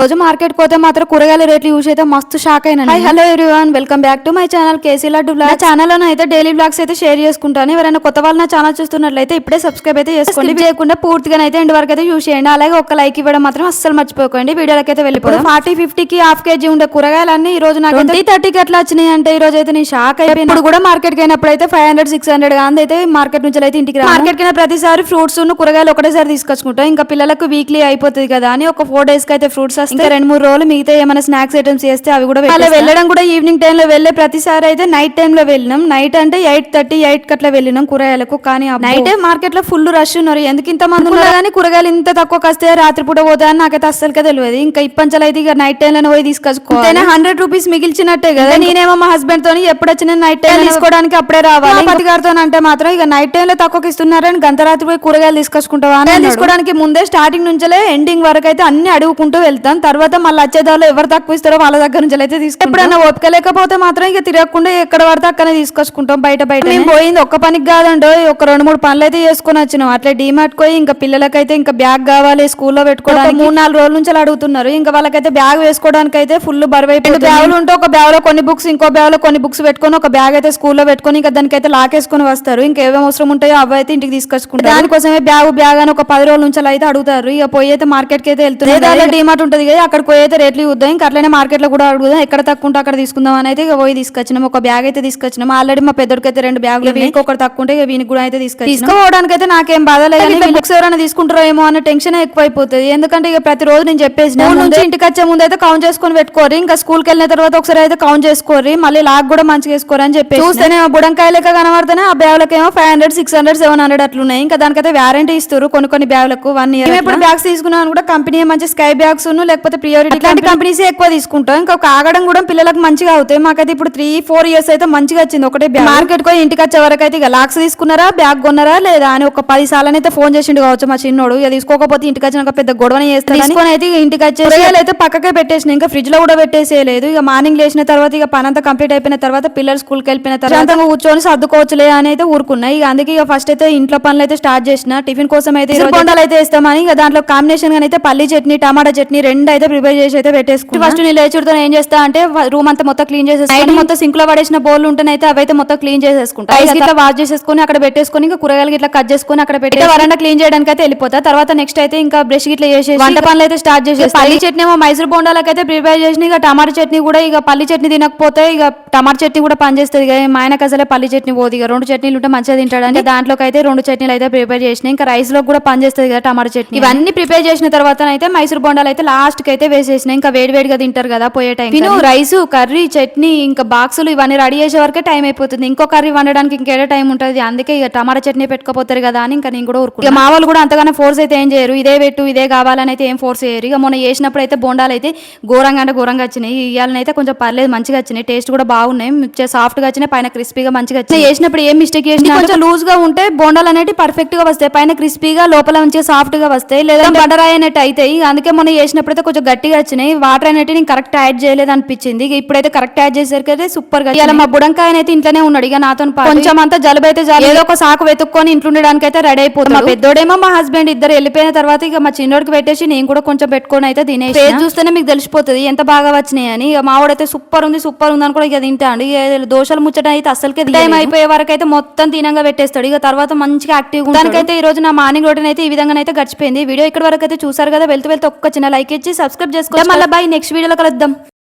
రోజు మార్కెట్ పోతే మాత్రం కూరగాయల రేట్లు చూసి అయితే మస్తు షాక్ అయినా. Hello everyone, welcome back to my channel KC laddu blog. Channel లో అయితే డైలీ బ్లాగ్స్ అయితే షేర్ చేసుకుంటాను. ఎవరైనా కొత్త వాళ్ళు నా ఛానల్ చూస్తున్నట్లయితే ఇప్పుడే సబ్స్క్రైబ్ అయితే చేసుకోండి. చేయకుండా పూర్తిగా అయితే ఎండ్ వరకు అయితే యూస్ చేయండి. అలాగే ఒక లైక్ ఇవ్వడం మాత్రం అస్సలు మర్చిపోకండి. వీడియోలకి అయితే వెళ్ళిపోయి 40-50కి హాఫ్ కేజీ ఉండే కూరగాయలన్నీ ఈ రోజు నాకు 20-30కి ఎట్లా వచ్చినాయి అంటే ఈ రోజు అయితే నేను షాక్ అయిపోయింది. ఇప్పుడు కూడా మార్కెట్ కి అయినప్పుడు అయితే 500-600 గాంధీ అయితే మార్కెట్ నుంచి అయితే ఇంటికి మార్కెట్ కి ప్రతిసారి ఫ్రూట్స్ కూరగాయలు ఒకటేసారి తీసుకొచ్చుకుంటాం. ఇంకా పిల్లలకు వీక్లీ అయిపోతుంది కదా అని ఒక 4 days కి అయితే ఫ్రూట్స్ ఇంకా 2-3 రోజులు మిగతా ఏమైనా స్నాక్స్ ఐటమ్స్ చేస్తే అవి కూడా వెళ్ళడం కూడా ఈవినింగ్ టైం లో వెళ్ళే ప్రతిసారి అయితే నైట్ టైం లో వెళ్ళినాం. నైట్ అంటే 8:30-8 అట్లా వెళ్ళినాం కూరగాయలకు. కానీ నైట్ మార్కెట్ లో ఫుల్ రష్ ఉన్నారు. ఎందుకు ఇంత మంది ఉన్నారు కానీ కూరగాయలు ఇంత తక్కువ వస్తే రాత్రి పూట పోతాయని నాకైతే అస్సలకే తెలియదు. ఇంకా ఇప్పంచలు అయితే ఇక నైట్ టైం లో పోయి తీసుకొచ్చుకోవాలి. 100 రూపీస్ మిగిల్చినట్టే కదా. నేనేమో మా హస్బెండ్ తోని ఎప్పుడు వచ్చిన నైట్ టైం తీసుకోవడానికి అప్పుడే రావాలి. పతి గారితో అంటే మాత్రం ఇక నైట్ టైం లో తక్కువకి ఇస్తున్నారని గంట రాత్రి పోయి కూరగాయలు తీసుకొచ్చుకుంటావా తీసుకోవడానికి ముందే స్టార్టింగ్ నుంచే ఎండింగ్ వరకు అయితే అన్ని అడుగుకుంటూ వెళ్తాం. తర్వాత మళ్ళీ వచ్చేదాళ్ళు ఎవరు తక్కువ ఇస్తారో వాళ్ళ దగ్గర నుంచి అయితే తీసుకుంటాం. ఎప్పుడైనా ఓపిక లేకపోతే మాత్రం ఇక తిరగకుండా ఎక్కడ పడితే అక్కడనే తీసుకొచ్చుకుంటాం. బయట మేము పోయింది ఒక్క పనికి కాదండో, ఒక 2-3 పనులు అయితే చేసుకుని వచ్చినాం. అట్లా డీమార్ట్ పోయి ఇంకా పిల్లలకైతే ఇంకా బ్యాగ్ కావాలి స్కూల్లో పెట్టుకోవడానికి 3-4 రోజుల నుంచి అడుగుతున్నారు. ఇంకా వాళ్ళకైతే బ్యాగ్ వేసుకోవడానికి అయితే ఫుల్ బరువు అయిపోయింది. బ్యాగులు ఉంటే ఒక బ్యాగ్ లో కొన్ని బుక్స్, ఇంకో బ్యాగ్ లో కొన్ని బుక్స్ పెట్టుకొని ఒక బ్యాగ్ అయితే స్కూల్లో పెట్టుకొని ఇంకా దానికైతే లాకేసుకొని వస్తారు. ఇంకా ఏమేమి అవసరం ఉంటాయో అవి అయితే ఇంటికి తీసుకొచ్చుకుంటారు. దానికోసమే బ్యాగ్ అని ఒక 10 రోజుల నుంచి అయితే అడుగుతారు. ఇక పోయి అయితే మార్కెట్ కి అయితే వెళ్తుంది. డీమార్ట్ ఉంటుంది కదా, అక్కడ పోయి అయితే రేట్లు చూద్దాం. ఇంకా అట్లనే మార్కెట్ లో కూడా అడుగుదాం, ఎక్కడ తక్కువ ఉంటే అక్కడ తీసుకుందాం అని అయితే ఇక పోయి తీసుకొచ్చినాం. ఒక బ్యాగ్ అయితే తీసుకొచ్చినాం. ఆల్రెడీ మా పెద్దోడికి అయితే 2 బ్యాగులు, వీనికి ఒకటి తక్కువ ఉంటే వీనికి కూడా అయితే తీసుకోవడానికి అయితే నాకేం బాధ లేదు. బుక్స్ ఎవరైనా తీసుకుంటారో ఏమో అనే టెన్షన్ ఎక్కువ అయిపోతుంది. ఎందుకంటే ఇక ప్రతి రోజు నేను చెప్పేసి నుంచి ఇంటికి వచ్చే ముందు అయితే కౌంట్ చేసుకొని పెట్టుకోరు. ఇంకా స్కూల్కి వెళ్ళిన తర్వాత ఒకసారి అయితే కౌంట్ చేసుకోరు, మళ్ళీ లాక్ కూడా మంచిగా వేసుకోరు అని చెప్పి చూస్తేనే బుడంకాయ లెక్క కనబడితేనే ఆ బ్యాగులకు ఏమో 500-600-700 అట్లున్నాయి. ఇంకా దానికైతే వారంటీ ఇస్తారు కొన్ని బ్యాగులకు 1 year. ఇప్పుడు బ్యాగ్స్ తీసుకున్నాను కూడా కంపెనీ మంచి స్కై బ్యాగ్స్ లేకపోతే ప్రియారిటీ ఇలాంటి కంపెనీస్ ఎక్కువ తీసుకుంటాం. ఇంకా ఆగడం కూడా పిల్లలకు మంచిగా అవుతాయి. మాకైతే ఇప్పుడు 3-4 years అయితే మంచిగా వచ్చింది ఒకటే బ్యాగ్. మార్కెట్ కు ఇంటికి వచ్చే వరకు అయితే ఇక లాక్స్ తీసుకున్నారా, బ్యాగ్ కొన్నారా లేదా అని ఒక 10 సార్లు అయితే ఫోన్ చేసిండు కావచ్చు మా చిన్నోడు. ఇక తీసుకోకపోతే ఇంటికి వచ్చిన పెద్ద గొడవని చేస్తాను తీసుకొని అయితే ఇంటికి వచ్చేసి అయితే పక్కకే పెట్టేసిన, ఇంకా ఫ్రిడ్జ్ లో కూడా పెట్టేసేయలేదు. ఇక మార్నింగ్ లేచిన తర్వాత ఇక పని అంతా కంప్లీట్ అయిపోయిన తర్వాత పిల్లలు స్కూల్కి వెళ్ళిపోయిన తర్వాత కూర్చొని సర్దుకోవచ్చులే అని అయితే ఊరుకున్నాయి. ఇక అందుకే ఇక ఫస్ట్ అయితే ఇంట్లో పనులు అయితే స్టార్ట్ చేసిన. టిఫిన్ కోసం అయితే బొండాలు అయితే వేస్తామని ఇక దాంట్లో కాంబినేషన్ గా అయితే పల్లి చట్నీ, టమాటా చట్నీ 2 అయితే ప్రిపేర్ చేసి అయితే పెట్టేసుకుంటాను. ఫస్ట్ నేను లేచుడుతో ఏం చేస్తా అంటే రూమ్ అంతా మొత్తం క్లీన్ చేసేసుకొని మొత్తం సింక్ లో పడేసిన బౌల్ ఉంటేనైతే అవైతే మొత్తం క్లీన్ చేసేసుకుంటా. ఇట్లా వాష్ చేసేసుకొని అక్కడ పెట్టేసుకొని ఇంకా కూరగాయలు ఇట్లా కట్ చేసుకొని అక్కడ పెట్టి వరండా క్లీన్ చేయడానికి అయితే వెళ్ళిపోతా. తర్వాత నెక్స్ట్ అయితే ఇంకా బ్రష్ ఇట్లా చేసేసి వంట పనులు అయితే స్టార్ట్ చేసేసి పల్లి చట్నీ ఏమో మైసూర్ బోండాలకు అయితే ప్రిపేర్ చేసిన. ఇక టమాటా చట్నీ కూడా ఇక పల్లి చట్నీ తినకపోతే ఇక టమాటా చట్నీ కూడా పనిచేస్తుంది. ఇక మా ఆయనకు అసలే పల్లి చట్నీ పోదు. ఇక 2 చట్నీలు ఉంటే మంచిగా తింటాడని దాంట్లోకి అయితే 2 చట్నీలు అయితే ప్రిపేర్ చేసిన. ఇంకా రైస్ లో కూడా పనిచేస్తుంది కదా టమాటా చట్నీ. ఇవన్నీ ప్రిపేర్ చేసిన తర్వాత అయితే మైసూర్ బోండాలు అయితే లాస్ట్ కి అయితే వేసేసిన. ఇంకా వేడివేడిగా తింటారు కదా పోయే టైం. రైస్, కర్రీ, చట్నీ ఇంకా బాక్సులు ఇవన్నీ రెడీ చేసే వరకే టైం అయిపోతుంది. ఇంకో కర్రీ వండడానికి ఇంకేదో టైం ఉంటుంది. అందుకే ఇక టమాటా చట్నీ పెట్టుకోపోతారు కదా అని ఇంకా నేను కూడా ఊరుకుంటా. ఇక మా వాళ్ళు కూడా అంతగానే ఫోర్స్ అయితే ఏం చేయరు, ఇదే పెట్టు ఇదే కావాలని అయితే ఏం ఫోర్స్ చేయరు. ఇక మొన్న చేసినప్పుడు అయితే బోండాలు అయితే ఘోరంగా అంటే ఘోరంగా వచ్చినాయి. ఇవాళనైతే కొంచెం పర్లేదు మంచిగా వచ్చినాయి, టేస్ట్ కూడా బాగున్నాయి, సాఫ్ట్ గా వచ్చినాయి, పైన క్రిస్పీగా మంచిగా వచ్చినాయి. చేసినప్పుడు ఏం మిస్టేక్ చేసినా కొంచెం లూజ్ గా ఉంటే బోండాలు అనేవి పర్ఫెక్ట్ గా వస్తాయి, పైన క్రిస్పీగా లోపల మంచిగా సాఫ్ట్ గా వస్తాయి. లేదా బటర్ అయినట్టు అయితే అందుకే మొన్న చేసినప్పుడు అయితే కొంచెం గట్టిగా వచ్చినాయి. వాటర్ అనేది నేను కరెక్ట్ యాడ్ చేయలేదు అనిపించింది. ఇప్పుడైతే కరెక్ట్ యాడ్ చేసేసరికి అయితే సూపర్ గా. ఇలా మా బుడంకాయ అయితే ఇంట్లోనే ఉన్నాడు. ఇక నాతో కొంచెం అంతా జలుబు అయితే ఏదో ఒక సాకు వెతుక్కొని ఇంట్లో ఉండడానికి అయితే రెడీ అయిపోతుంది. మా పెద్దోడేమో మా హస్బెండ్ ఇద్దరు వెళ్ళిపోయిన తర్వాత ఇక మా చిన్నోడికి పెట్టేసి నేను కూడా కొంచెం పెట్టుకొని అయితే తినేసి పేరు చూస్తేనే మీకు తెలిసిపోతుంది ఎంత బాగా వచ్చినాయి అని. ఇక మావాడైతే సూపర్ ఉంది అని కూడా ఇక తింటాడు. ఇక దోశలు ముచ్చట అయితే అసలుకే టైం అయిపోయే వరకు అయితే మొత్తం తినంగా పెట్టేస్తాడు. ఇక తర్వాత మంచిగా యాక్టివ్ దానికైతే ఈ రోజు నా మార్నింగ్ రొటీన్ అయితే ఈ విధంగా అయితే గడిచిపోయింది. వీడియో ఇక్కడ వరకు అయితే చూసారు కదా. వెళ్తూ ఒక్క చిన్న లైక్ ఇచ్చి సబ్స్క్రైబ్ చేసుకోండి. మళ్ళీ బై నెక్స్ట్ వీడియోలో కలుద్దాం.